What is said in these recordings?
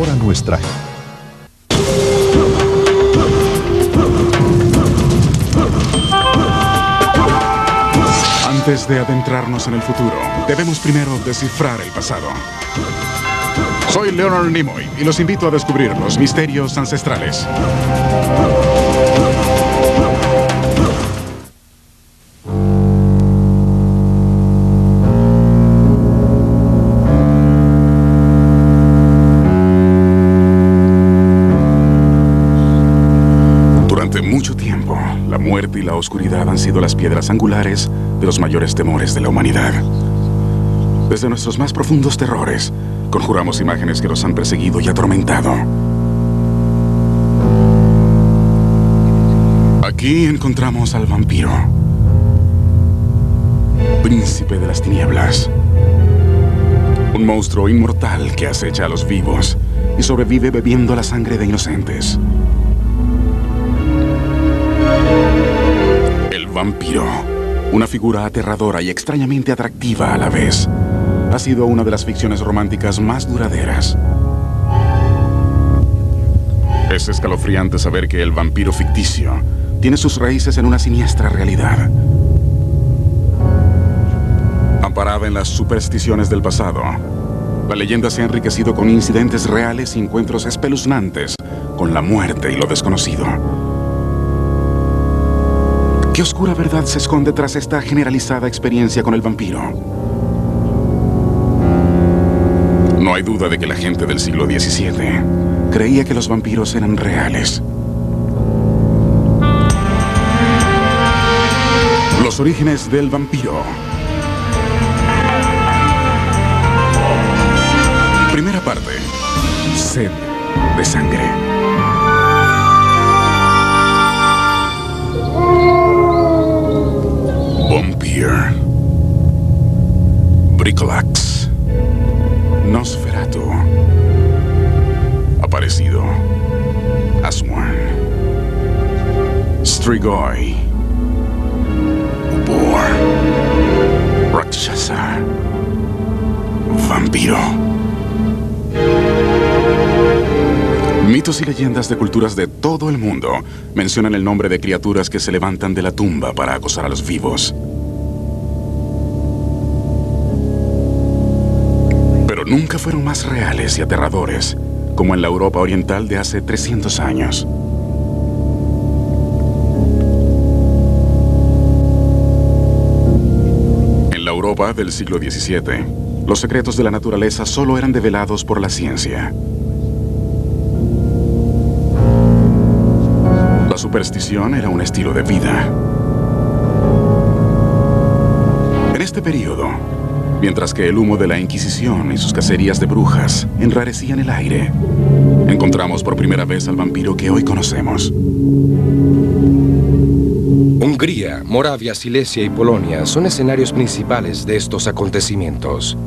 Ahora nuestra... Antes de adentrarnos en el futuro, debemos primero descifrar el pasado. Soy Leonard Nimoy y los invito a descubrir los misterios ancestrales. Durante mucho tiempo, la muerte y la oscuridad han sido las piedras angulares de los mayores temores de la humanidad. Desde nuestros más profundos terrores, conjuramos imágenes que nos han perseguido y atormentado. Aquí encontramos al vampiro, príncipe de las tinieblas. Un monstruo inmortal que acecha a los vivos y sobrevive bebiendo la sangre de inocentes. El vampiro, una figura aterradora y extrañamente atractiva a la vez, ha sido una de las ficciones románticas más duraderas. Es escalofriante saber que el vampiro ficticio tiene sus raíces en una siniestra realidad. Amparada en las supersticiones del pasado, la leyenda se ha enriquecido con incidentes reales y encuentros espeluznantes con la muerte y lo desconocido. ¿Qué oscura verdad se esconde tras esta generalizada experiencia con el vampiro? No hay duda de que la gente del siglo XVII creía que los vampiros eran reales. Los orígenes del vampiro. Primera parte. Sed de sangre. Vampire. Bricolax. Nosferatu. Aparecido. Aswan. Strigoi. Ubor. Rakshasa. Vampiro. Mitos y leyendas de culturas de todo el mundo mencionan el nombre de criaturas que se levantan de la tumba para acosar a los vivos. Nunca fueron más reales y aterradores como en la Europa oriental de hace 300 años. En la Europa del siglo XVII, los secretos de la naturaleza solo eran develados por la ciencia. La superstición era un estilo de vida. En este periodo, mientras que el humo de la Inquisición y sus cacerías de brujas enrarecían el aire, encontramos por primera vez al vampiro que hoy conocemos. Hungría, Moravia, Silesia y Polonia son escenarios principales de estos acontecimientos.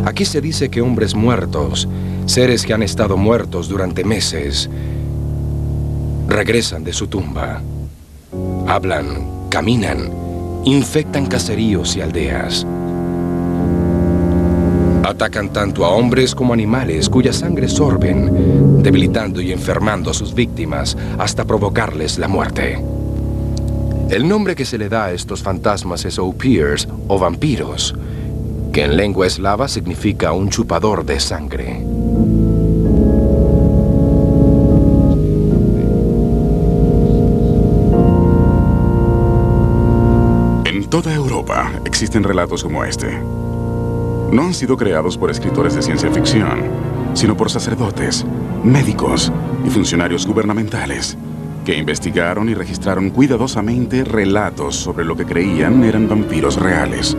Aquí se dice que hombres muertos, seres que han estado muertos durante meses, regresan de su tumba. Hablan, caminan, infectan caseríos y aldeas. Atacan tanto a hombres como animales cuya sangre sorben, debilitando y enfermando a sus víctimas hasta provocarles la muerte. El nombre que se le da a estos fantasmas es opirs o vampiros, que en lengua eslava significa un chupador de sangre. En toda Europa existen relatos como este. No han sido creados por escritores de ciencia ficción, sino por sacerdotes, médicos y funcionarios gubernamentales que investigaron y registraron cuidadosamente relatos sobre lo que creían eran vampiros reales.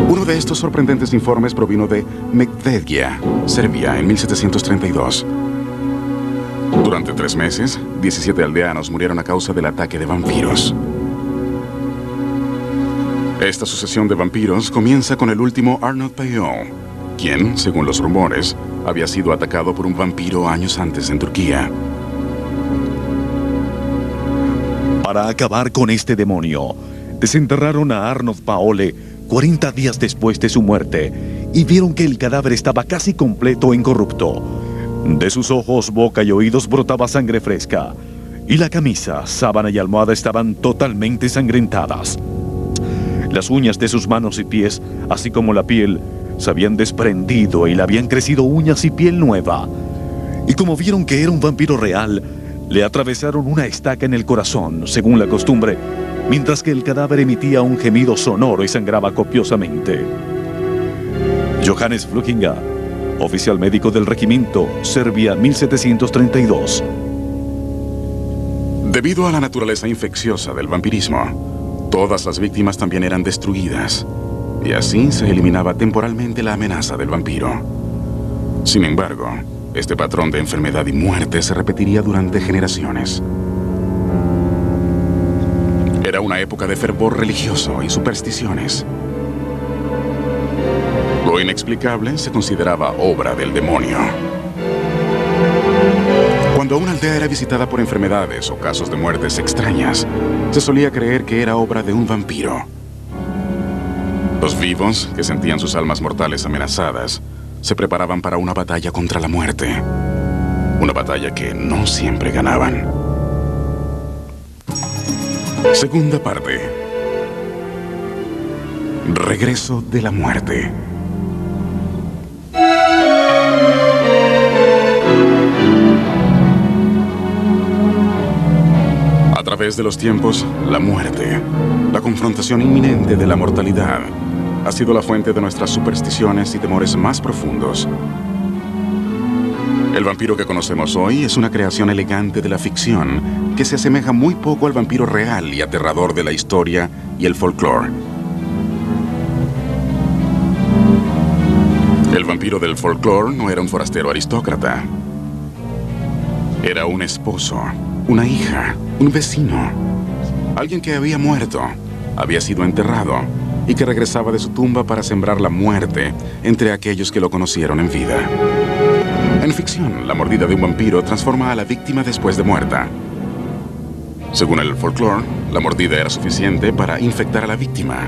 Uno de estos sorprendentes informes provino de Medvedja, Serbia, en 1732. Durante 3 meses, 17 aldeanos murieron a causa del ataque de vampiros. Esta sucesión de vampiros comienza con el último Arnold Payol, quien, según los rumores, había sido atacado por un vampiro años antes en Turquía. Para acabar con este demonio, desenterraron a Arnold Paole 40 días después de su muerte y vieron que el cadáver estaba casi completo e incorrupto. De sus ojos, boca y oídos brotaba sangre fresca, y la camisa, sábana y almohada estaban totalmente ensangrentadas. Las uñas de sus manos y pies, así como la piel, se habían desprendido y le habían crecido uñas y piel nueva. Y como vieron que era un vampiro real, le atravesaron una estaca en el corazón, según la costumbre, mientras que el cadáver emitía un gemido sonoro y sangraba copiosamente. Johannes Flukinga, oficial médico del regimiento, Serbia, 1732. Debido a la naturaleza infecciosa del vampirismo, todas las víctimas también eran destruidas, y así se eliminaba temporalmente la amenaza del vampiro. Sin embargo, este patrón de enfermedad y muerte se repetiría durante generaciones. Era una época de fervor religioso y supersticiones. Lo inexplicable se consideraba obra del demonio. Cuando una aldea era visitada por enfermedades o casos de muertes extrañas, se solía creer que era obra de un vampiro. Los vivos, que sentían sus almas mortales amenazadas, se preparaban para una batalla contra la muerte. Una batalla que no siempre ganaban. Segunda parte. Regreso de la muerte. A través de los tiempos, la muerte, la confrontación inminente de la mortalidad, ha sido la fuente de nuestras supersticiones y temores más profundos. El vampiro que conocemos hoy es una creación elegante de la ficción que se asemeja muy poco al vampiro real y aterrador de la historia y el folclore. El vampiro del folclore no era un forastero aristócrata. Era un esposo, una hija, un vecino, alguien que había muerto, había sido enterrado y que regresaba de su tumba para sembrar la muerte entre aquellos que lo conocieron en vida. En ficción, la mordida de un vampiro transforma a la víctima después de muerta. Según el folclore, la mordida era suficiente para infectar a la víctima,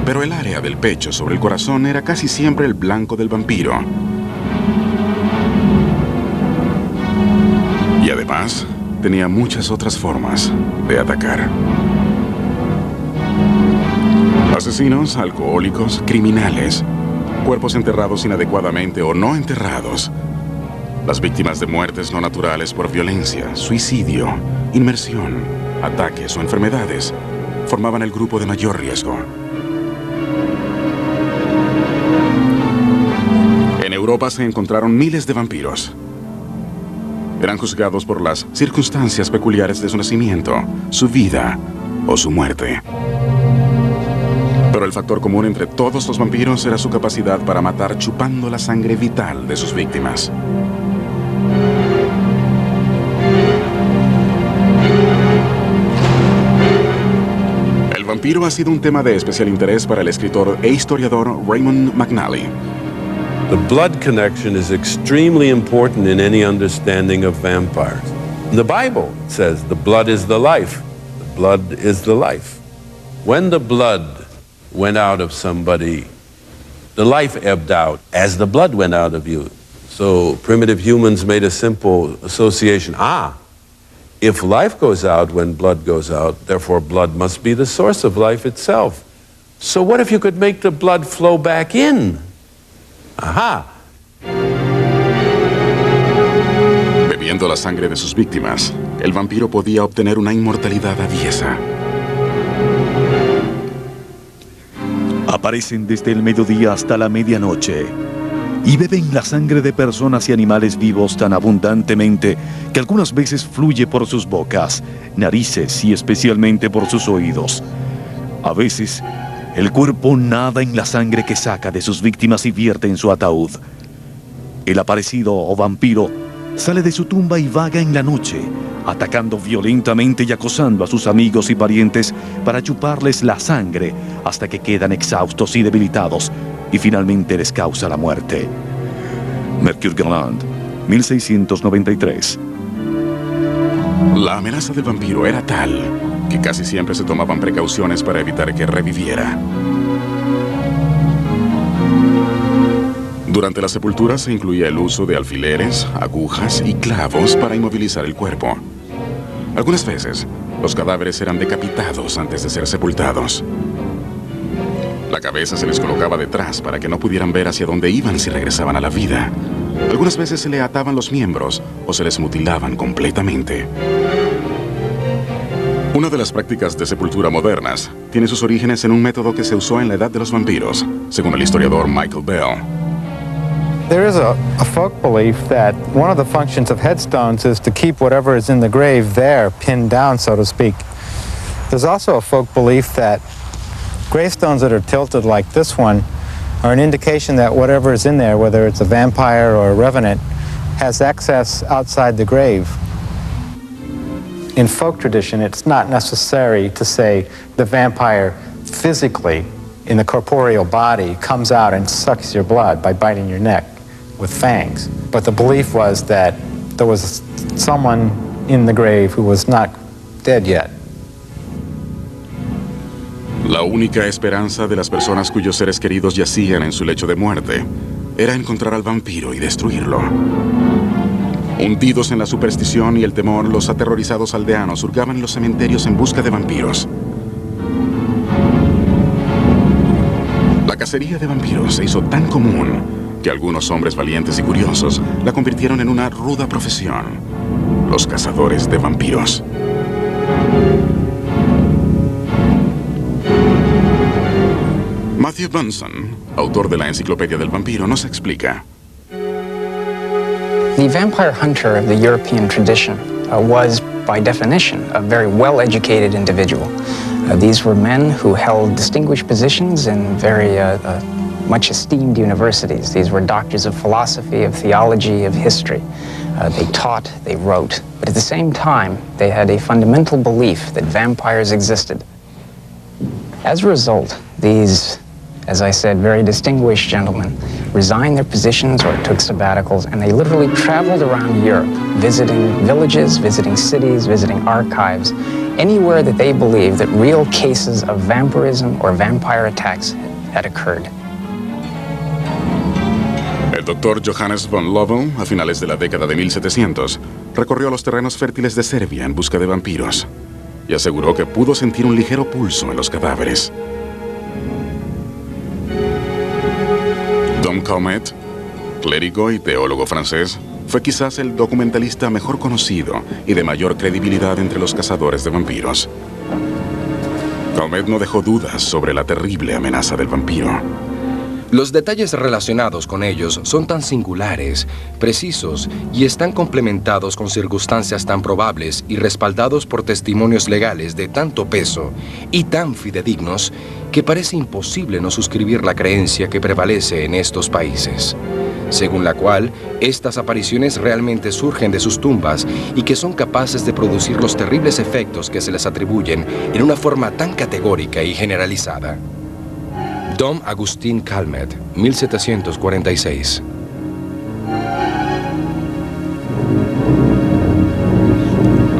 pero el área del pecho sobre el corazón era casi siempre el blanco del vampiro. Y además, tenía muchas otras formas de atacar. Asesinos, alcohólicos, criminales, cuerpos enterrados inadecuadamente o no enterrados, las víctimas de muertes no naturales por violencia, suicidio, inmersión, ataques o enfermedades, formaban el grupo de mayor riesgo. En Europa se encontraron miles de vampiros. Eran juzgados por las circunstancias peculiares de su nacimiento, su vida o su muerte. Pero el factor común entre todos los vampiros era su capacidad para matar chupando la sangre vital de sus víctimas. El vampiro ha sido un tema de especial interés para el escritor e historiador Raymond McNally. The blood connection is extremely important in any understanding of vampires. The Bible says the blood is the life. The blood is the life. When the blood went out of somebody, the life ebbed out as the blood went out of you. So primitive humans made a simple association. If life goes out when blood goes out, therefore blood must be the source of life itself. So what if you could make the blood flow back in? Bebiendo la sangre de sus víctimas, el vampiro podía obtener una inmortalidad aviesa. Aparecen desde el mediodía hasta la medianoche y beben la sangre de personas y animales vivos tan abundantemente que algunas veces fluye por sus bocas, narices y especialmente por sus oídos. A veces, el cuerpo nada en la sangre que saca de sus víctimas y vierte en su ataúd. El aparecido o vampiro sale de su tumba y vaga en la noche, atacando violentamente y acosando a sus amigos y parientes para chuparles la sangre hasta que quedan exhaustos y debilitados y finalmente les causa la muerte. Mercure Galland, 1693. La amenaza del vampiro era tal que casi siempre se tomaban precauciones para evitar que reviviera. Durante la sepultura se incluía el uso de alfileres, agujas y clavos para inmovilizar el cuerpo. Algunas veces, los cadáveres eran decapitados antes de ser sepultados. La cabeza se les colocaba detrás para que no pudieran ver hacia dónde iban si regresaban a la vida. Algunas veces se le ataban los miembros o se les mutilaban completamente. Una de las prácticas de sepultura modernas tiene sus orígenes en un método que se usó en la edad de los vampiros, según el historiador Michael Bell. There is a folk belief that one of the functions of headstones is to keep whatever is in the grave there, pinned down, so to speak. There's also a folk belief that gravestones that are tilted like this one are an indication that whatever is in there, whether it's a vampire or a revenant, has access outside the grave. In folk tradition, it's not necessary to say the vampire physically, in the corporeal body, comes out and sucks your blood by biting your neck with fangs. But the belief was that there was someone in the grave who was not dead yet. La única esperanza de las personas cuyos seres queridos yacían en su lecho de muerte era encontrar al vampiro y destruirlo. Hundidos en la superstición y el temor, los aterrorizados aldeanos hurgaban en los cementerios en busca de vampiros. La cacería de vampiros se hizo tan común que algunos hombres valientes y curiosos la convirtieron en una ruda profesión: los cazadores de vampiros. Matthew Bunson, autor de la Enciclopedia del Vampiro, nos explica. The vampire hunter of the European tradition was, by definition, a very well-educated individual. These were men who held distinguished positions in very much esteemed universities. These were doctors of philosophy, of theology, of history. They taught, they wrote, but at the same time, they had a fundamental belief that vampires existed. As a result, these, as I said, very distinguished gentlemen resigned their positions or took sabbaticals, and they literally traveled around Europe, visiting villages, visiting cities, visiting archives, anywhere that they believed that real cases of vampirism or vampire attacks had occurred. El doctor Johannes von Lovell, a finales de la década de 1700, recorrió los terrenos fértiles de Serbia en busca de vampiros y aseguró que pudo sentir un ligero pulso en los cadáveres. Dom Calmet, clérigo y teólogo francés, fue quizás el documentalista mejor conocido y de mayor credibilidad entre los cazadores de vampiros. Calmet no dejó dudas sobre la terrible amenaza del vampiro. Los detalles relacionados con ellos son tan singulares, precisos y están complementados con circunstancias tan probables y respaldados por testimonios legales de tanto peso y tan fidedignos que parece imposible no suscribir la creencia que prevalece en estos países, según la cual estas apariciones realmente surgen de sus tumbas y que son capaces de producir los terribles efectos que se les atribuyen en una forma tan categórica y generalizada. Dom Agustín Calmet, 1746.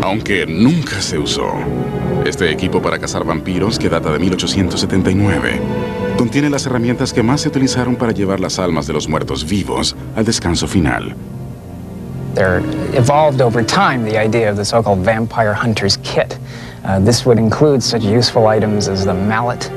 Aunque nunca se usó, este equipo para cazar vampiros, que data de 1879, contiene las herramientas que más se utilizaron para llevar las almas de los muertos vivos al descanso final. There evolved over time the idea of the so-called vampire hunter's kit. This would include such useful items as the mallet,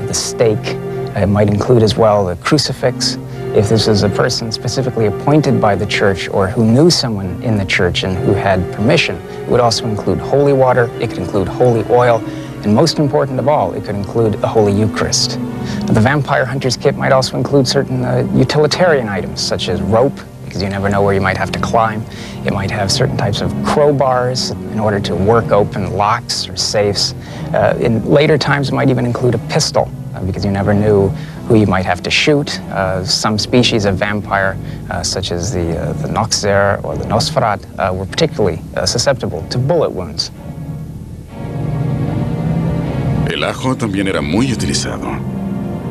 the stake. It might include as well the crucifix. If this is a person specifically appointed by the church or who knew someone in the church and who had permission, it would also include holy water, it could include holy oil, and most important of all, it could include the Holy Eucharist. The vampire hunter's kit might also include certain utilitarian items, such as rope, because you never know where you might have to climb. It might have certain types of crowbars in order to work open locks or safes. In later times, it might even include a pistol, because you never knew who you might have to shoot. Some species of vampire, such as the Noxer or the Nosferat, were particularly susceptible to bullet wounds. El ajo también era muy utilizado.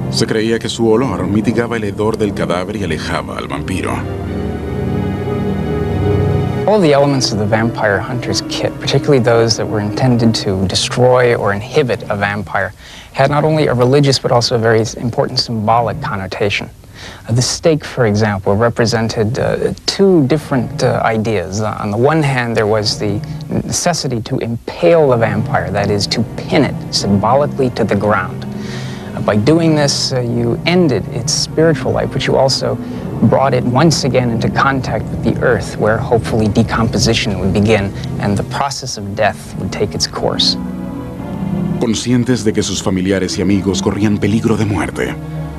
Se creía que su olor mitigaba el hedor del cadáver y alejaba al vampiro. All the elements of the vampire hunter's kit, particularly those that were intended to destroy or inhibit a vampire, had not only a religious but also a very important symbolic connotation. The stake, for example, represented two different ideas. On the one hand, there was the necessity to impale the vampire, that is, to pin it symbolically to the ground. By doing this, you ended its spiritual life, but you also brought it once again into contact with the earth, where hopefully decomposition would begin and the process of death would take its course. Conscientes de que sus familiares y amigos corrían peligro de muerte,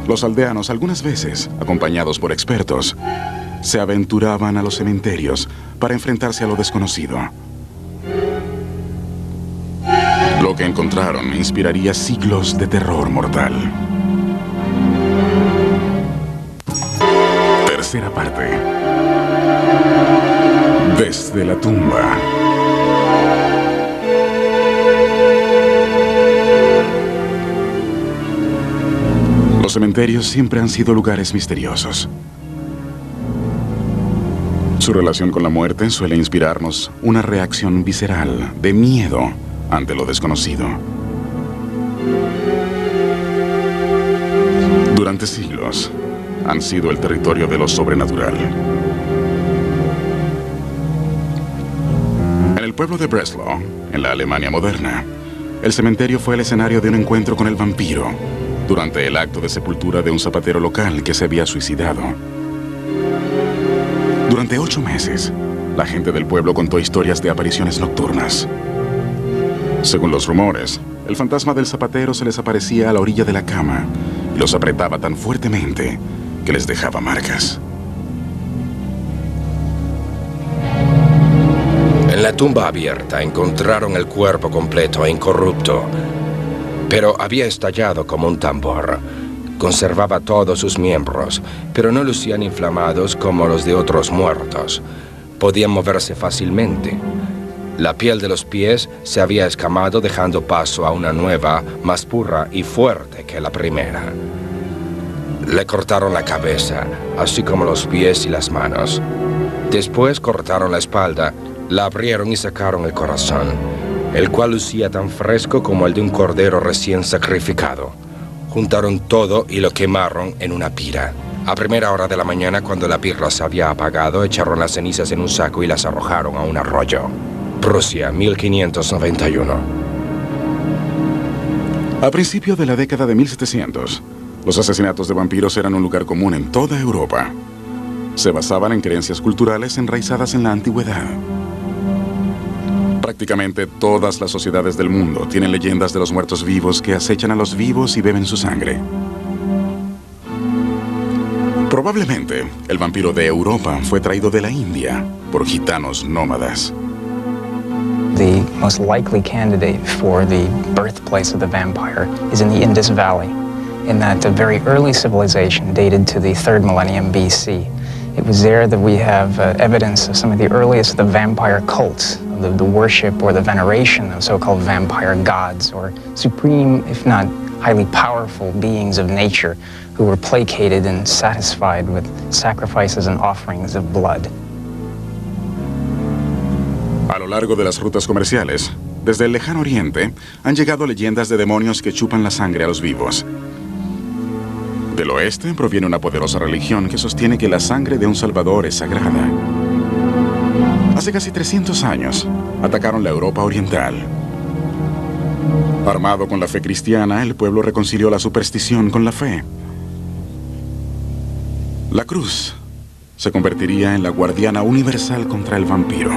los aldeanos, algunas veces, acompañados por expertos, se aventuraban a los cementerios para enfrentarse a lo desconocido. Lo que encontraron inspiraría siglos de terror mortal. Tercera parte. Desde la tumba. Los cementerios siempre han sido lugares misteriosos. Su relación con la muerte suele inspirarnos una reacción visceral de miedo ante lo desconocido. Durante siglos, han sido el territorio de lo sobrenatural. En el pueblo de Breslau, en la Alemania moderna, el cementerio fue el escenario de un encuentro con el vampiro durante el acto de sepultura de un zapatero local que se había suicidado. Durante 8 meses, la gente del pueblo contó historias de apariciones nocturnas. Según los rumores, el fantasma del zapatero se les aparecía a la orilla de la cama y los apretaba tan fuertemente que les dejaba marcas. En la tumba abierta encontraron el cuerpo completo e incorrupto, pero había estallado como un tambor. Conservaba todos sus miembros, pero no lucían inflamados como los de otros muertos. Podían moverse fácilmente. La piel de los pies se había escamado, dejando paso a una nueva, más pura y fuerte que la primera. Le cortaron la cabeza, así como los pies y las manos. Después cortaron la espalda, la abrieron y sacaron el corazón, el cual lucía tan fresco como el de un cordero recién sacrificado. Juntaron todo y lo quemaron en una pira. A primera hora de la mañana, cuando la pirra se había apagado, echaron las cenizas en un saco y las arrojaron a un arroyo. Prusia, 1591. A principios de la década de 1700, los asesinatos de vampiros eran un lugar común en toda Europa. Se basaban en creencias culturales enraizadas en la antigüedad. Prácticamente todas las sociedades del mundo tienen leyendas de los muertos vivos que acechan a los vivos y beben su sangre. Probablemente, el vampiro de Europa fue traído de la India por gitanos nómadas. The most likely candidate for the birthplace of the vampire is in the Indus Valley, in that very early civilization dated to the 3rd millennium BC. It was there that we have evidence of some of the earliest of the vampire cults, the worship or the veneration of so-called vampire gods, or supreme, if not highly powerful beings of nature who were placated and satisfied with sacrifices and offerings of blood. A lo largo de las rutas comerciales, desde el lejano oriente, han llegado leyendas de demonios que chupan la sangre a los vivos. Del oeste proviene una poderosa religión que sostiene que la sangre de un salvador es sagrada. Hace casi 300 años, atacaron la Europa oriental. Armado con la fe cristiana, el pueblo reconcilió la superstición con la fe. La cruz se convertiría en la guardiana universal contra el vampiro.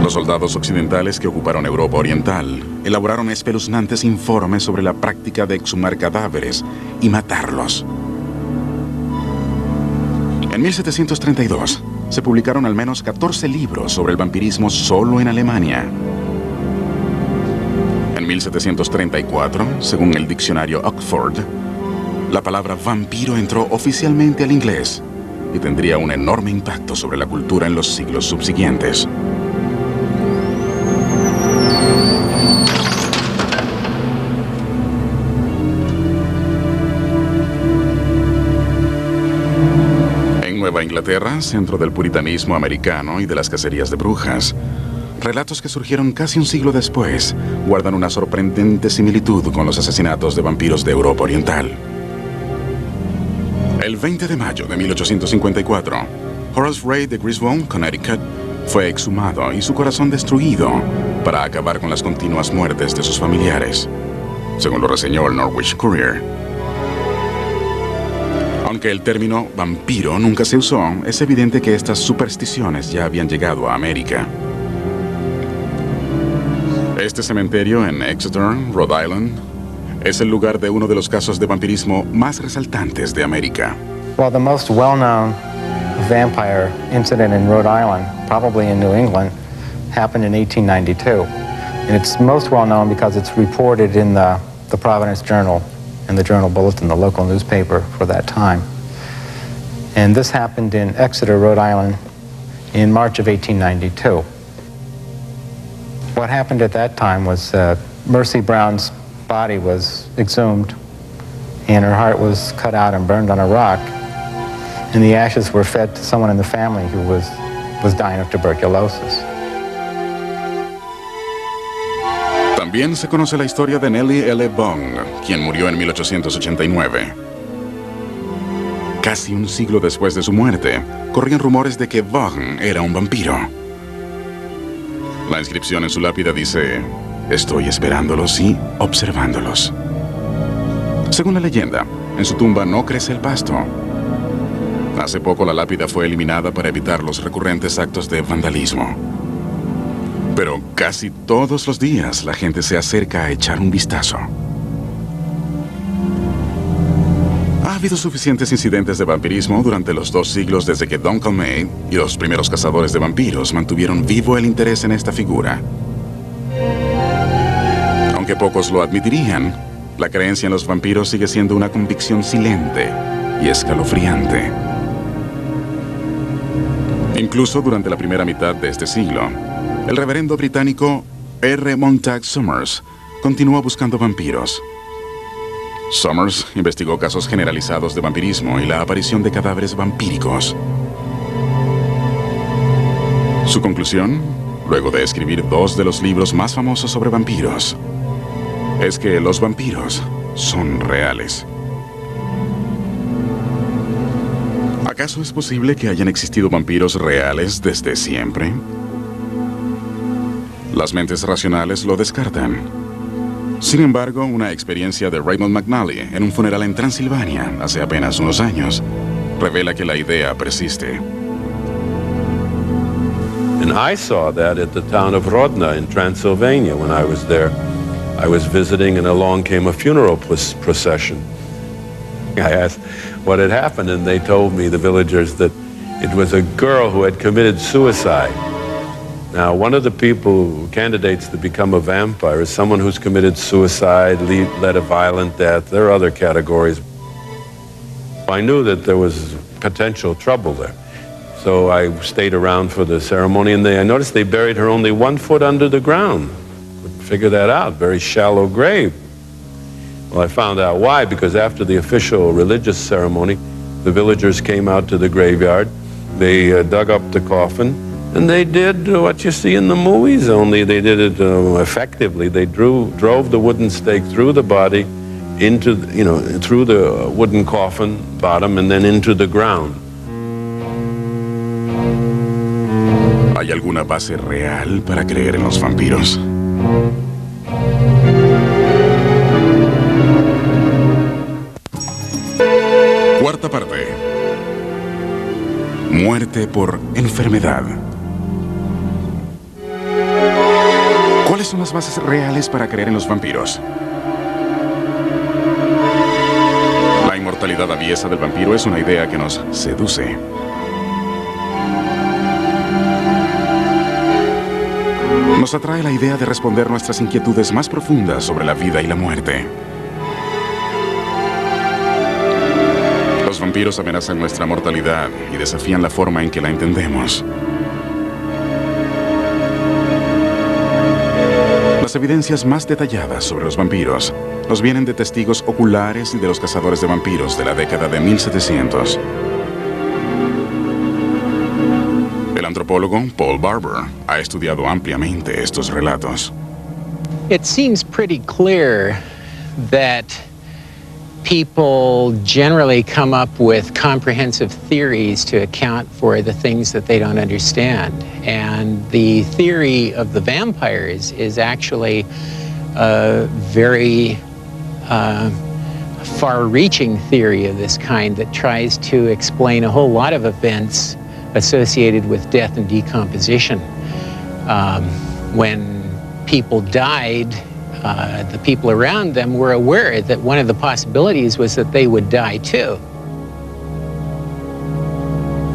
Los soldados occidentales que ocuparon Europa oriental elaboraron espeluznantes informes sobre la práctica de exhumar cadáveres y matarlos. En 1732 se publicaron al menos 14 libros sobre el vampirismo solo en Alemania. En 1734, según el diccionario Oxford, la palabra vampiro entró oficialmente al inglés y tendría un enorme impacto sobre la cultura en los siglos subsiguientes. En Nueva Inglaterra, centro del puritanismo americano y de las cacerías de brujas, relatos que surgieron casi un siglo después guardan una sorprendente similitud con los asesinatos de vampiros de Europa Oriental. El 20 de mayo de 1854, Horace Ray de Griswold, Connecticut, fue exhumado y su corazón destruido para acabar con las continuas muertes de sus familiares, según lo reseñó el Norwich Courier. Aunque el término vampiro nunca se usó, es evidente que estas supersticiones ya habían llegado a América. Este cementerio en Exeter, Rhode Island, es el lugar de uno de los casos de vampirismo más resaltantes de América. Well, the most well-known vampire incident in Rhode Island, probably in New England, happened in 1892. And it's most well-known because it's reported in the Providence Journal and the Journal Bulletin, the local newspaper for that time. And this happened in Exeter, Rhode Island, in March of 1892. What happened at that time was Mercy Brown's body was exhumed and her heart was cut out and burned on a rock, and the ashes were fed to someone in the family who was dying of tuberculosis. También se conoce la historia de Nellie L. Bong, quien murió en 1889. Casi un siglo después de su muerte, corrían rumores de que Bong era un vampiro. La inscripción en su lápida dice: "Estoy esperándolos y observándolos". Según la leyenda, en su tumba no crece el pasto. Hace poco la lápida fue eliminada para evitar los recurrentes actos de vandalismo. Pero casi todos los días la gente se acerca a echar un vistazo. Ha habido suficientes incidentes de vampirismo durante los 2 siglos desde que Duncan May y los primeros cazadores de vampiros mantuvieron vivo el interés en esta figura. Aunque pocos lo admitirían, la creencia en los vampiros sigue siendo una convicción silente y escalofriante. Incluso durante la primera mitad de este siglo, el reverendo británico R. Montague Summers continuó buscando vampiros. Summers investigó casos generalizados de vampirismo y la aparición de cadáveres vampíricos. Su conclusión, luego de escribir 2 de los libros más famosos sobre vampiros, es que los vampiros son reales. ¿Acaso es posible que hayan existido vampiros reales desde siempre? Las mentes racionales lo descartan. Sin embargo, una experiencia de Raymond McNally en un funeral en Transilvania hace apenas unos años revela que la idea persiste. And I saw that at the town of Rodna in Transylvania when I was there. I was visiting and along came a funeral procession. I asked what had happened and they told me, the villagers, that it was a girl who had committed suicide. Now, one of the candidates to become a vampire is someone who's committed suicide, led a violent death. There are other categories. I knew that there was potential trouble there. So I stayed around for the ceremony, and I noticed they buried her only 1 foot under the ground. Couldn't figure that out, very shallow grave. Well, I found out why, because after the official religious ceremony, the villagers came out to the graveyard, they dug up the coffin, and they did what you see in the movies, only they did it effectively. They drove the wooden stake through the body, into, through the wooden coffin bottom, and then into the ground. ¿Hay alguna base real para creer en los vampiros? Cuarta parte. Muerte por enfermedad. ¿Cuáles son las bases reales para creer en los vampiros? La inmortalidad aviesa del vampiro es una idea que nos seduce. Nos atrae la idea de responder nuestras inquietudes más profundas sobre la vida y la muerte. Los vampiros amenazan nuestra mortalidad y desafían la forma en que la entendemos. Las evidencias más detalladas sobre los vampiros nos vienen de testigos oculares y de los cazadores de vampiros de la década de 1700. El antropólogo Paul Barber ha estudiado ampliamente estos relatos. It seems pretty clear that people generally come up with comprehensive theories to account for the things that they don't understand. And the theory of the vampires is actually a very far-reaching theory of this kind that tries to explain a whole lot of events associated with death and decomposition. When people died, the people around them were aware that one of the possibilities was that they would die too.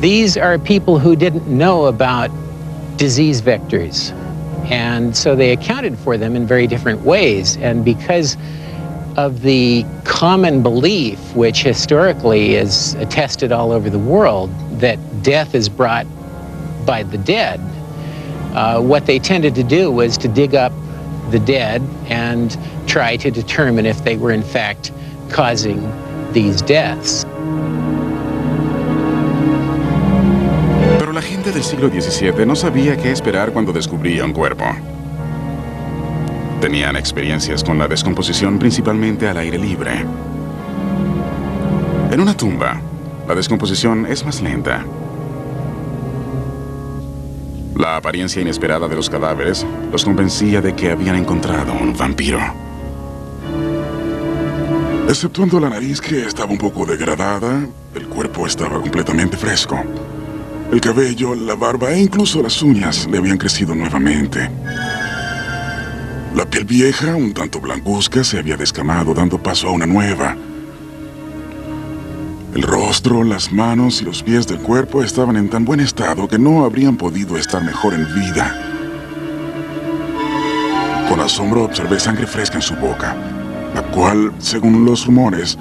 These are people who didn't know about disease vectors, and so they accounted for them in very different ways. And because of the common belief, which historically is attested all over the world, that death is brought by the dead, what they tended to do was to dig up the dead and try to determine if they were in fact causing these deaths. Pero la gente del siglo XVII no sabía qué esperar cuando descubría un cuerpo. Tenían experiencias con la descomposición principalmente al aire libre. En una tumba, la descomposición es más lenta. La apariencia inesperada de los cadáveres los convencía de que habían encontrado un vampiro. Exceptuando la nariz, que estaba un poco degradada, el cuerpo estaba completamente fresco. El cabello, la barba e incluso las uñas le habían crecido nuevamente. La piel vieja, un tanto blancuzca, se había descamado, dando paso a una nueva. El rostro, las manos y los pies del cuerpo estaban en tan buen estado que no habrían podido estar mejor en vida. Con asombro observé sangre fresca en su boca, la cual, según los rumores,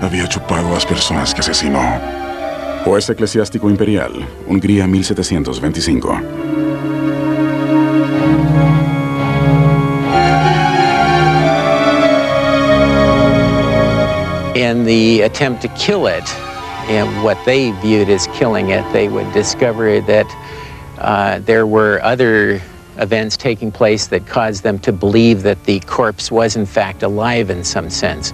había chupado a las personas que asesinó. Juez eclesiástico imperial, Hungría 1725. In the attempt to kill it, and what they viewed as killing it, they would discover that there were other events taking place that caused them to believe that the corpse was in fact alive in some sense.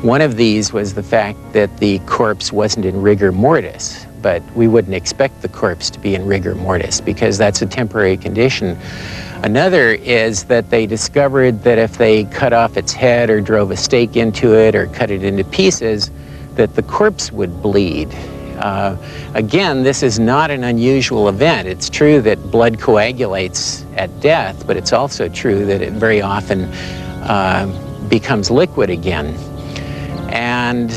One of these was the fact that the corpse wasn't in rigor mortis, but we wouldn't expect the corpse to be in rigor mortis because that's a temporary condition. Another is that they discovered that if they cut off its head or drove a stake into it or cut it into pieces, that the corpse would bleed. Again, this is not an unusual event. It's true that blood coagulates at death, but it's also true that it very often becomes liquid again. And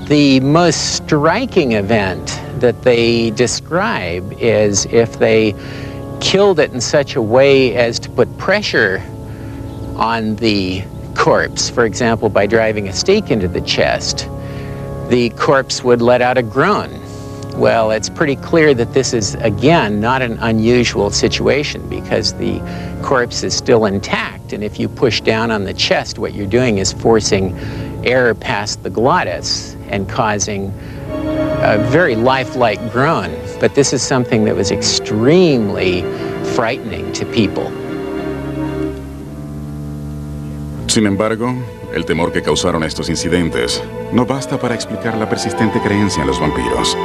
the most striking event that they describe is if they killed it in such a way as to put pressure on the corpse, for example, by driving a stake into the chest, the corpse would let out a groan. Well, it's pretty clear that this is, again, not an unusual situation because the corpse is still intact, and if you push down on the chest, what you're doing is forcing air past the glottis and causing a very lifelike groan. But this is something that was extremely frightening to people. Sin embargo, el temor que causaron estos incidentes no basta para explicar la persistente creencia en los vampiros.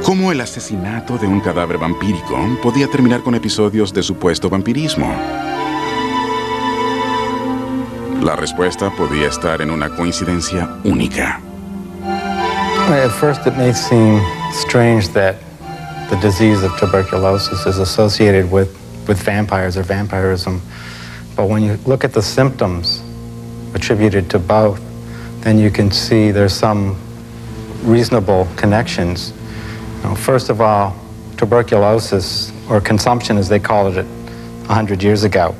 ¿Cómo el asesinato de un cadáver vampírico podía terminar con episodios de supuesto vampirismo? La respuesta podía estar en una coincidencia única. At first it may seem strange that the disease of tuberculosis is associated with vampires or vampirism. But when you look at the symptoms attributed to both, then you can see there's some reasonable connections. First of all, tuberculosis, or consumption as they called it 100 years ago,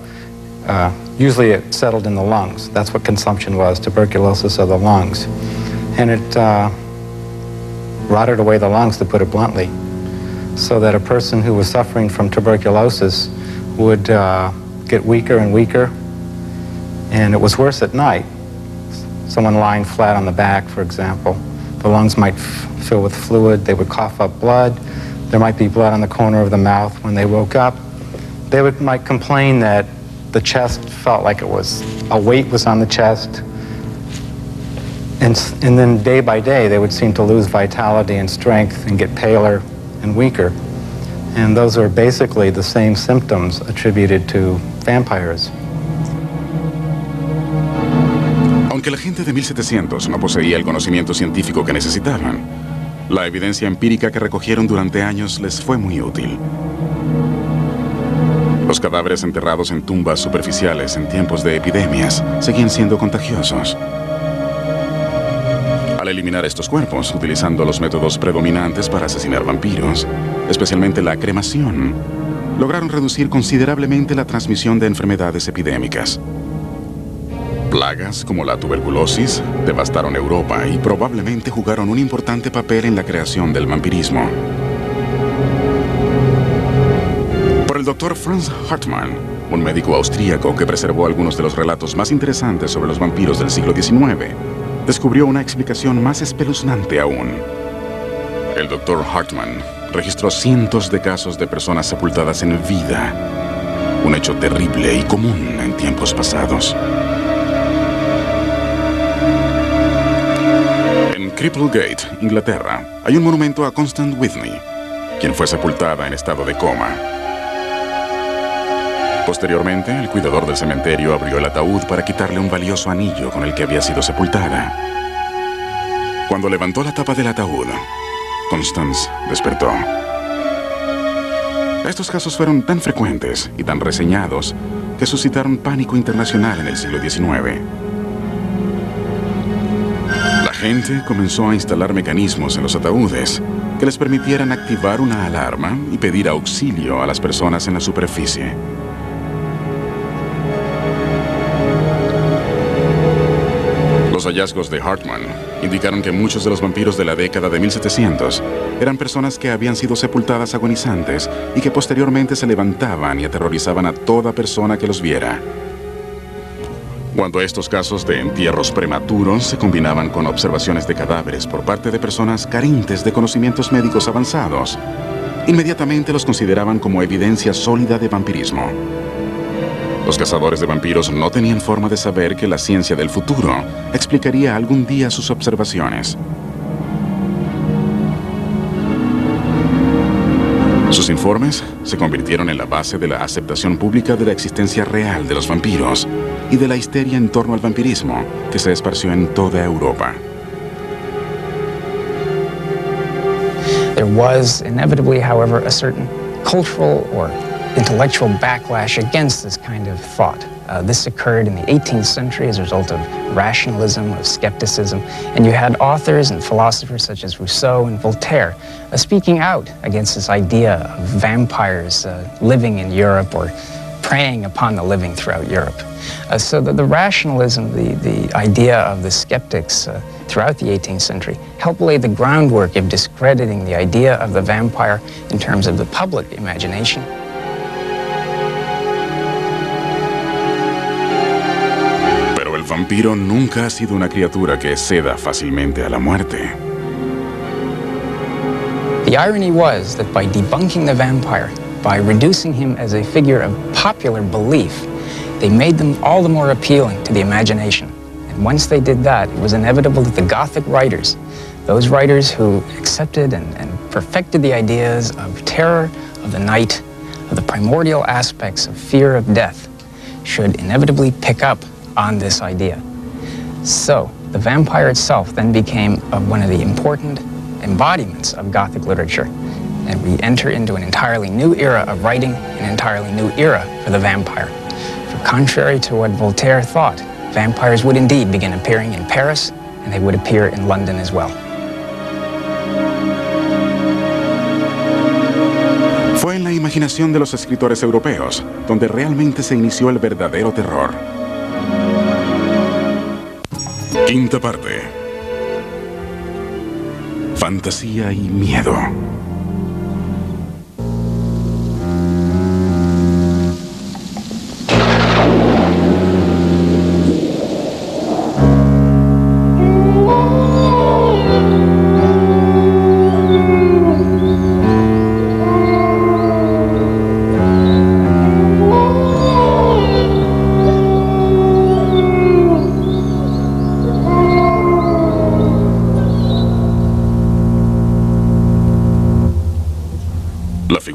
usually it settled in the lungs. That's what consumption was, tuberculosis of the lungs. And it rotted away the lungs, to put it bluntly, so that a person who was suffering from tuberculosis would get weaker and weaker, and it was worse at night. Someone lying flat on the back, for example, the lungs might fill with fluid, they would cough up blood, There might be blood on the corner of the mouth. When they woke up, they might complain that the chest felt like a weight was on the chest. And then day by day, they would seem to lose vitality and strength and get paler and weaker. And those are basically the same symptoms attributed to vampires. Aunque la gente de 1700 no poseía el conocimiento científico que necesitaban, la evidencia empírica que recogieron durante años les fue muy útil. Los cadáveres enterrados en tumbas superficiales en tiempos de epidemias seguían siendo contagiosos. Al eliminar estos cuerpos, utilizando los métodos predominantes para asesinar vampiros, especialmente la cremación, lograron reducir considerablemente la transmisión de enfermedades epidémicas. Plagas como la tuberculosis devastaron Europa y probablemente jugaron un importante papel en la creación del vampirismo. Por el Dr. Franz Hartmann, un médico austríaco que preservó algunos de los relatos más interesantes sobre los vampiros del siglo XIX, descubrió una explicación más espeluznante aún. El Dr. Hartmann registró cientos de casos de personas sepultadas en vida, un hecho terrible y común en tiempos pasados. En Cripplegate, Inglaterra, hay un monumento a Constance Whitney, quien fue sepultada en estado de coma. Posteriormente, el cuidador del cementerio abrió el ataúd para quitarle un valioso anillo con el que había sido sepultada. Cuando levantó la tapa del ataúd, Constance despertó. Estos casos fueron tan frecuentes y tan reseñados que suscitaron pánico internacional en el siglo XIX. La gente comenzó a instalar mecanismos en los ataúdes que les permitieran activar una alarma y pedir auxilio a las personas en la superficie. Los hallazgos de Hartmann indicaron que muchos de los vampiros de la década de 1700 eran personas que habían sido sepultadas agonizantes y que posteriormente se levantaban y aterrorizaban a toda persona que los viera. Cuando estos casos de entierros prematuros se combinaban con observaciones de cadáveres por parte de personas carentes de conocimientos médicos avanzados, inmediatamente los consideraban como evidencia sólida de vampirismo. Los cazadores de vampiros no tenían forma de saber que la ciencia del futuro explicaría algún día sus observaciones. Sus informes se convirtieron en la base de la aceptación pública de la existencia real de los vampiros y de la histeria en torno al vampirismo que se esparció en toda Europa. There was inevitably, however, a certain cultural or intellectual backlash against this kind of thought. This occurred in the 18th century as a result of rationalism, of skepticism, and you had authors and philosophers such as Rousseau and Voltaire speaking out against this idea of vampires living in Europe or preying upon the living throughout Europe. So the rationalism, the idea of the skeptics throughout the 18th century helped lay the groundwork of discrediting the idea of the vampire in terms of the public imagination. El vampiro nunca ha sido una criatura que ceda fácilmente a la muerte. The irony was that by debunking the vampire, by reducing him as a figure of popular belief, they made them all the more appealing to the imagination. And once they did that, it was inevitable that the Gothic writers, those writers who accepted and perfected the ideas of terror of the night, of the primordial aspects of fear of death, should inevitably pick up on this idea. So, the vampire itself then became one of the important embodiments of Gothic literature. And we enter into an entirely new era of writing, an entirely new era for the vampire. For contrary to what Voltaire thought, vampires would indeed begin appearing in Paris, and they would appear in London as well. Fue en la imaginación de los escritores europeos donde realmente se inició el verdadero terror. Quinta parte. Fantasía y miedo.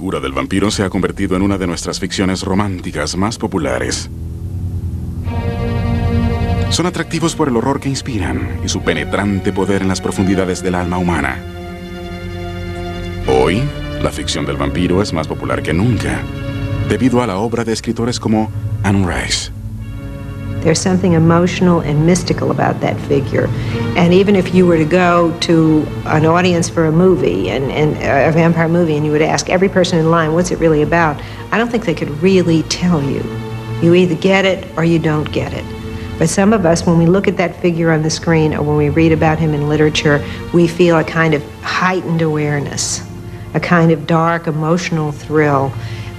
figura del vampiro se ha convertido en una de nuestras ficciones románticas más populares. Son atractivos por el horror que inspiran y su penetrante poder en las profundidades del alma humana. Hoy, la ficción del vampiro es más popular que nunca, debido a la obra de escritores como Anne Rice. There's something emotional and mystical about that figure. And even if you were to go to an audience for a movie, and a vampire movie, and you would ask every person in line, what's it really about? I don't think they could really tell you. You either get it or you don't get it. But some of us, when we look at that figure on the screen or when we read about him in literature, we feel a kind of heightened awareness, a kind of dark emotional thrill.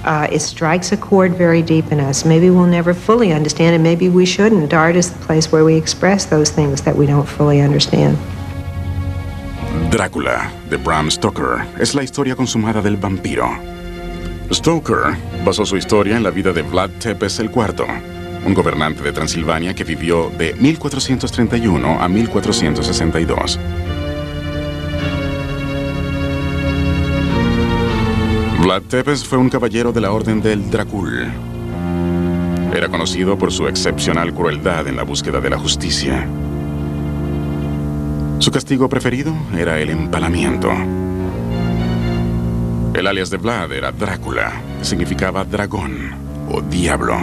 It strikes a chord very deep in us. Maybe we'll never fully understand, and maybe we shouldn't. Art is the place where we express those things that we don't fully understand. Drácula, de Bram Stoker, es la historia consumada del vampiro. Stoker basó su historia en la vida de Vlad Tepes IV, un gobernante de Transilvania que vivió de 1431 a 1462. Vlad Tepes fue un caballero de la Orden del Drácul. Era conocido por su excepcional crueldad en la búsqueda de la justicia. Su castigo preferido era el empalamiento. El alias de Vlad era Drácula, que significaba dragón o diablo.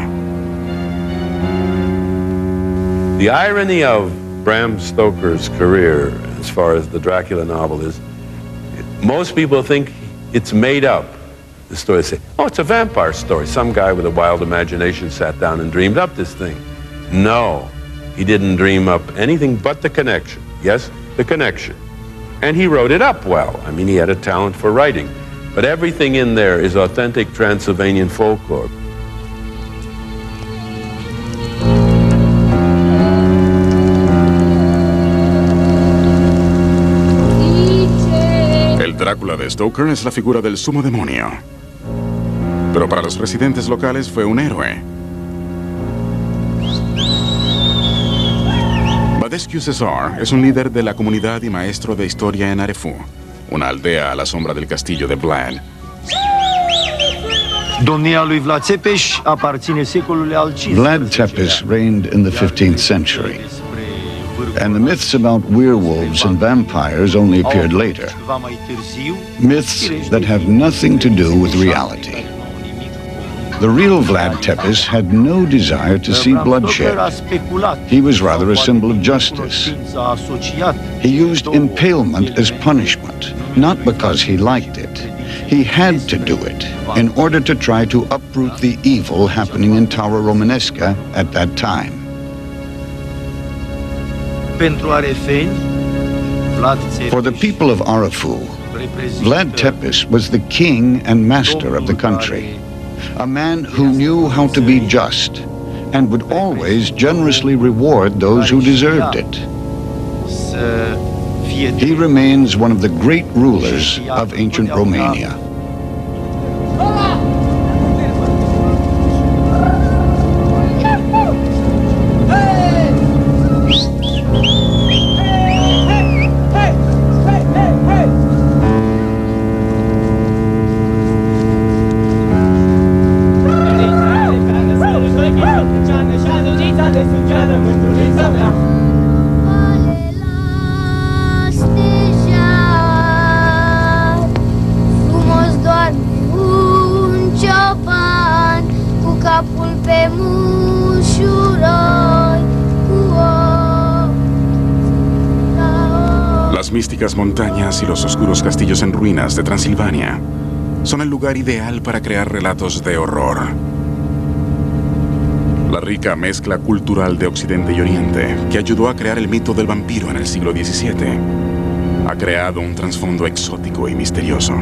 The irony of Bram Stoker's career, as far as the Dracula novel is, most people think it's made up. The story say, oh, it's a vampire story. Some guy with a wild imagination sat down and dreamed up this thing. No, he didn't dream up anything but the connection. Yes, the connection. And he wrote it up well. I mean, he had a talent for writing. But everything in there is authentic Transylvanian folklore. El Drácula de Stoker es la figura del sumo demonio. Pero para los residentes locales fue un héroe. Badescu Cesar es un líder de la comunidad y maestro de historia en Arefu, una aldea a la sombra del castillo de Vlad. Domnia lui Vlad Tepes aparține secolului al XV. Vlad Tepes reigned in the 15th century, and the myths about werewolves and vampires only appeared later. Myths that have nothing to do with reality. The real Vlad Tepes had no desire to see bloodshed. He was rather a symbol of justice. He used impalement as punishment, not because he liked it. He had to do it in order to try to uproot the evil happening in Taura Romanesca at that time. For the people of Arefu, Vlad Tepes was the king and master of the country. A man who knew how to be just and would always generously reward those who deserved it. He remains one of the great rulers of ancient Romania. Las místicas montañas y los oscuros castillos en ruinas de Transilvania son el lugar ideal para crear relatos de horror. La rica mezcla cultural de Occidente y Oriente, que ayudó a crear el mito del vampiro en el siglo XVII, ha creado un trasfondo exótico y misterioso.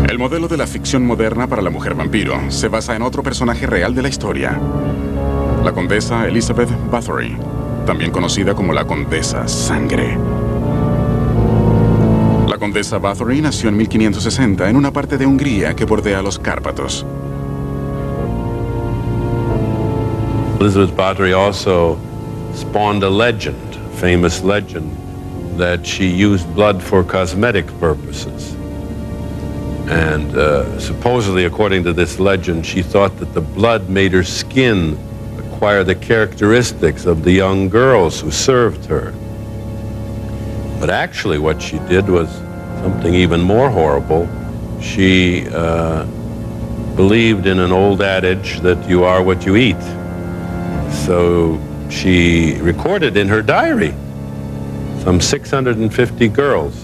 El modelo de la ficción moderna para la mujer vampiro se basa en otro personaje real de la historia, la condesa Elizabeth Bathory, también conocida como la Condesa Sangre. La Condesa Bathory nació en 1560 en una parte de Hungría que bordea los Cárpatos. Elizabeth Bathory also spawned a legend, famous legend, that she used blood for cosmetic purposes. And supposedly, according to this legend, she thought that the blood made her skin acquire the characteristics of the young girls who served her. But actually what she did was something even more horrible. She believed in an old adage that you are what you eat. So she recorded in her diary some 650 girls.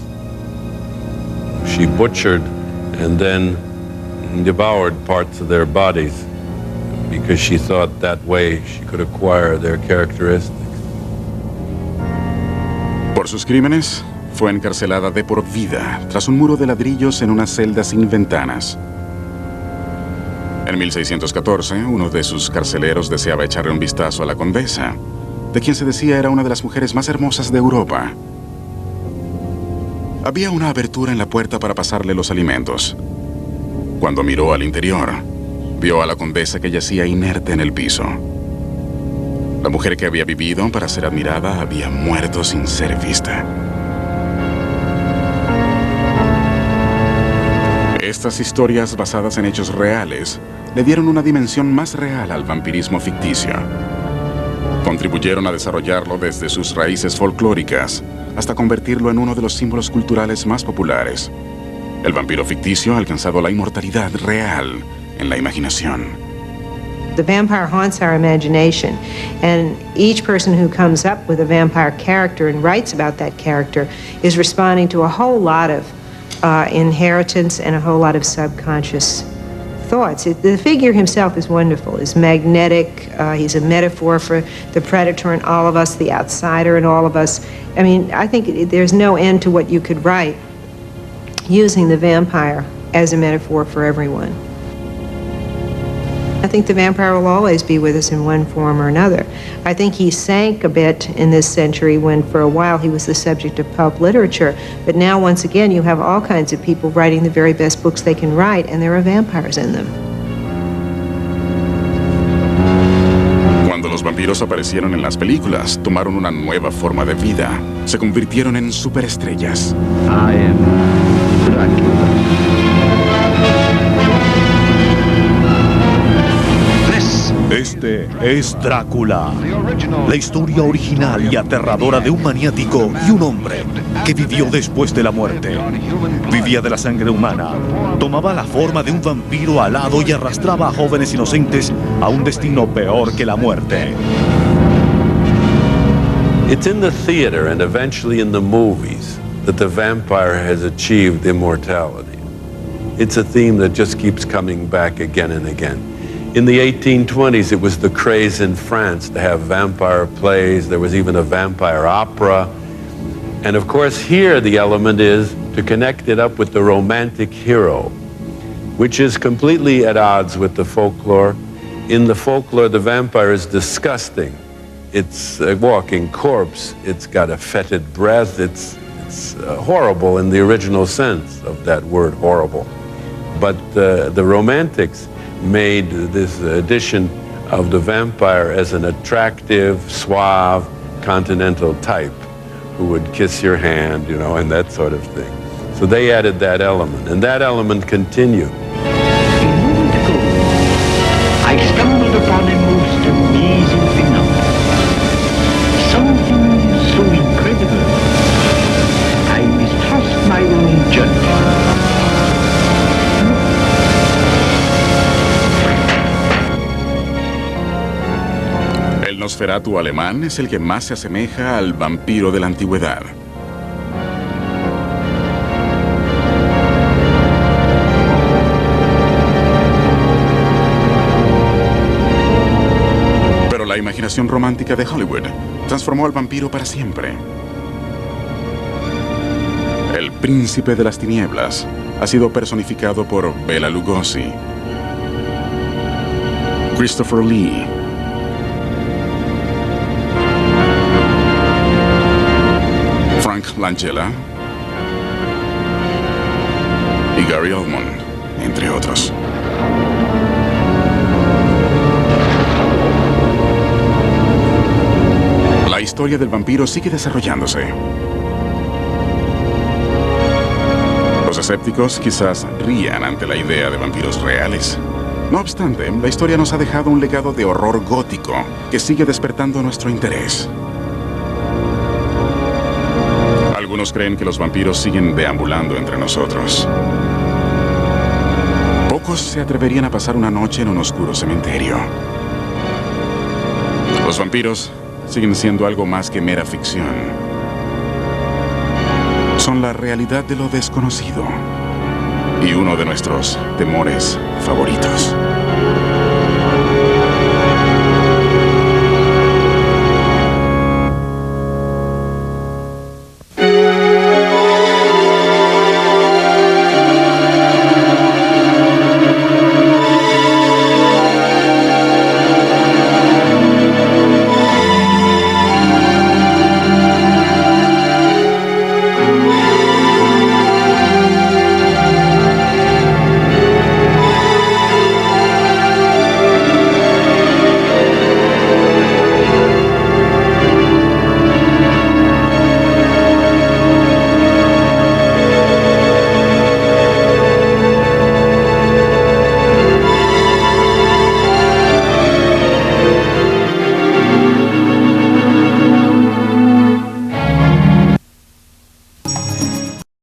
She butchered and then devoured parts of their bodies because she thought that way she could acquire their characteristics. Por sus crímenes, fue encarcelada de por vida tras un muro de ladrillos en una celda sin ventanas. En 1614, uno de sus carceleros deseaba echarle un vistazo a la condesa, de quien se decía era una de las mujeres más hermosas de Europa. Había una abertura en la puerta para pasarle los alimentos. Cuando miró al interior, vio a la condesa que yacía inerte en el piso. La mujer que había vivido para ser admirada había muerto sin ser vista. Estas historias basadas en hechos reales le dieron una dimensión más real al vampirismo ficticio. Contribuyeron a desarrollarlo desde sus raíces folclóricas hasta convertirlo en uno de los símbolos culturales más populares. El vampiro ficticio ha alcanzado la inmortalidad real en la imaginación. The vampire haunts our imagination, and each person who comes up with a vampire character and writes about that character is responding to a whole lot of inheritance and a whole lot of subconscious thoughts. The figure himself is wonderful. He's magnetic. He's a metaphor for the predator in all of us, the outsider in all of us. I mean, I think there's no end to what you could write using the vampire as a metaphor for everyone. I think the vampire will always be with us in one form or another. I think he sank a bit in this century when for a while he was the subject of pulp literature, but now once again you have all kinds of people writing the very best books they can write, and there are vampires in them. Cuando los vampiros aparecieron en las películas, tomaron una nueva forma de vida. Se convirtieron en superestrellas. I am Dracula. Este es Drácula, la historia original y aterradora de un maniático y un hombre que vivió después de la muerte. Vivía de la sangre humana, tomaba la forma de un vampiro alado y arrastraba a jóvenes inocentes a un destino peor que la muerte. It's in the theater and eventually in the movies that the vampire has achieved immortality. It's a theme that just keeps coming back again and again. In the 1820s, it was the craze in France to have vampire plays. There was even a vampire opera. And of course, here the element is to connect it up with the romantic hero, which is completely at odds with the folklore. In the folklore, the vampire is disgusting. It's a walking corpse. It's got a fetid breath. It's horrible in the original sense of that word, horrible. But the Romantics made this edition of the vampire as an attractive, suave, continental type who would kiss your hand, you know, and that sort of thing. So they added that element, and that element continued. A moment ago, I stumbled upon a most amazing phenomenon. Something so incredible, I mistrust my own judgment. El Nosferatu alemán es el que más se asemeja al vampiro de la antigüedad. Pero la imaginación romántica de Hollywood transformó al vampiro para siempre. El príncipe de las tinieblas ha sido personificado por Bela Lugosi, Christopher Lee, Frank Langella y Gary Oldman, entre otros. La historia del vampiro sigue desarrollándose. escépticos quizás rían ante la idea de vampiros reales. No obstante, la historia nos ha dejado un legado de horror gótico que sigue despertando nuestro interés. Algunos creen que los vampiros siguen deambulando entre nosotros. Pocos se atreverían a pasar una noche en un oscuro cementerio. Los vampiros siguen siendo algo más que mera ficción. Son la realidad de lo desconocido y uno de nuestros temores favoritos.